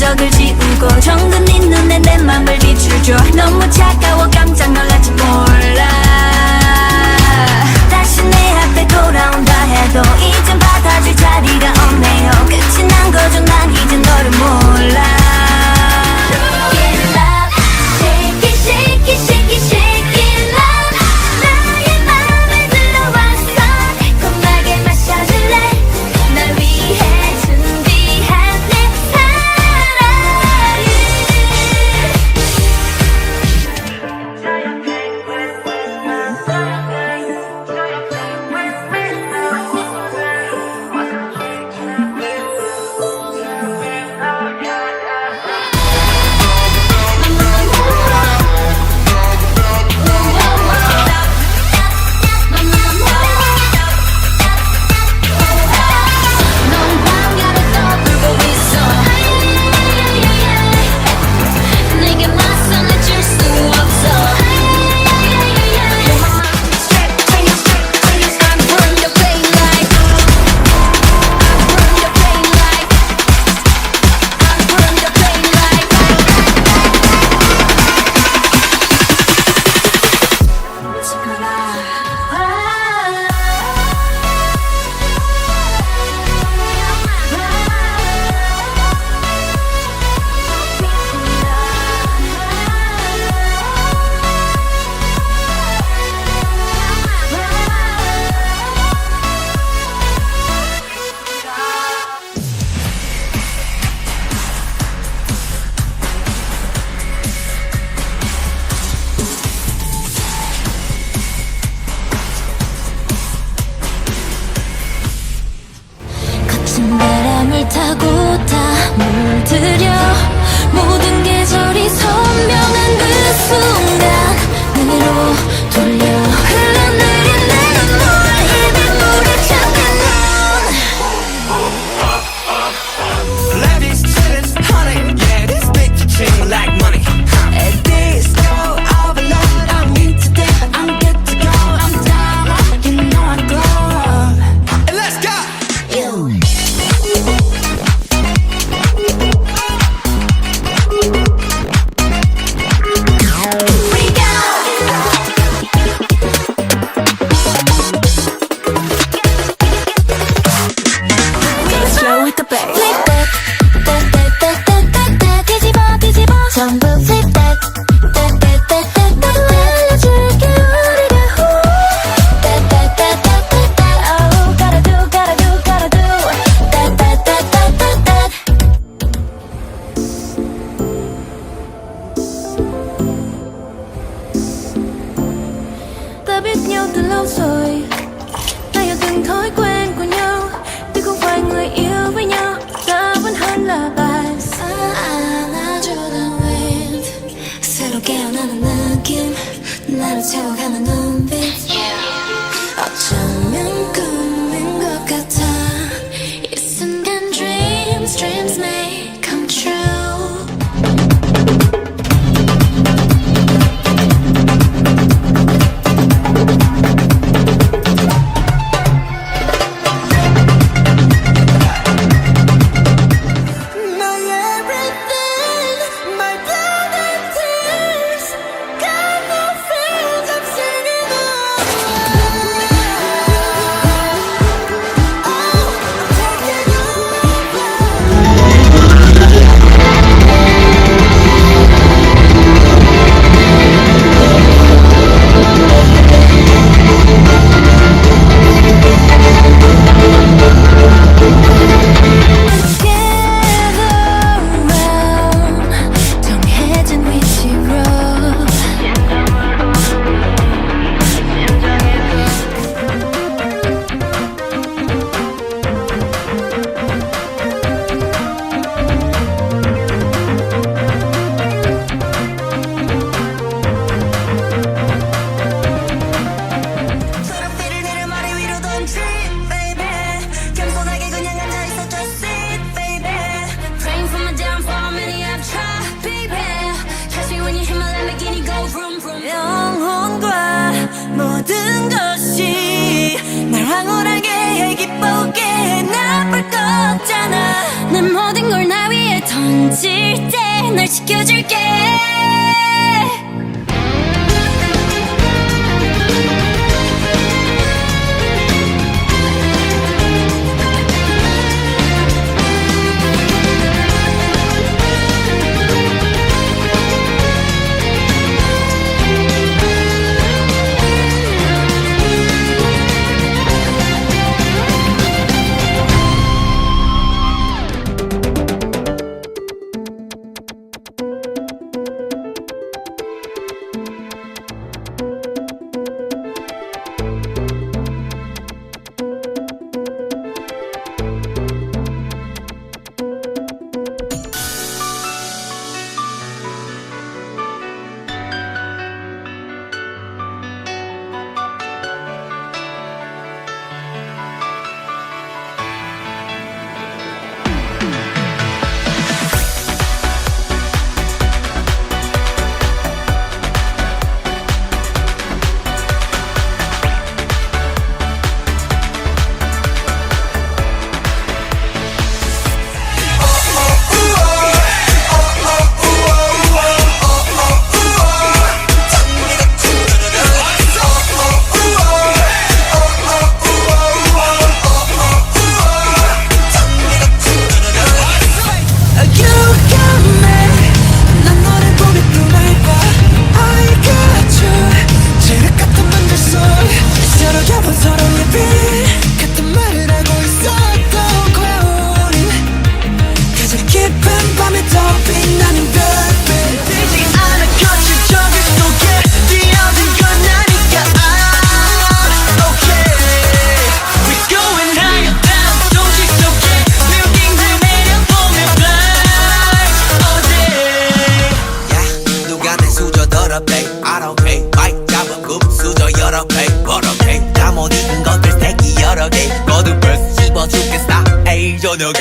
흔적을 지우고 정든 네 눈에 내 맘을 비추죠. 너무 차가워 깜짝 놀랄지 몰라. 다시 내 앞에 돌아온다 해도 이젠 받아줄 자리가 없네요. 끝이 난 거죠. 난 이제 너를 몰라. 바람을 타고 다 물들여 모든 계절이 선명한 그 순간으로 돌려 흘러내린 내 눈물 입에 물을 찾는 넌 Life is chillin', honey. Yeah, this make you ching like money. At this go overload. I'm in today, I'm good to go. I'm down, you know I go. And let's go. 전부 flip that, that, that, that, that. 나도 알려줄게 우리가 who that, that, that, that, that, that. Oh, gotta do, gotta do, gotta do that, that, that, that, that, that. Ta biết nhau từ lâu rồi, ta hiểu từng thói quen của nhau, tuy không phải người yêu với nhau, ta vẫn hơn 모든 것이 날 황홀하게 해 기쁘게 해 나쁠 거 없잖아. 내 모든 걸 나 위에 던질 때 널 지켜줄게. I don't care. 마이크 잡은 수저 여러 개 버럭해 잠 못 익은 것들 새끼 여러 개 거듭 씹어 죽겠어 에이 저녁에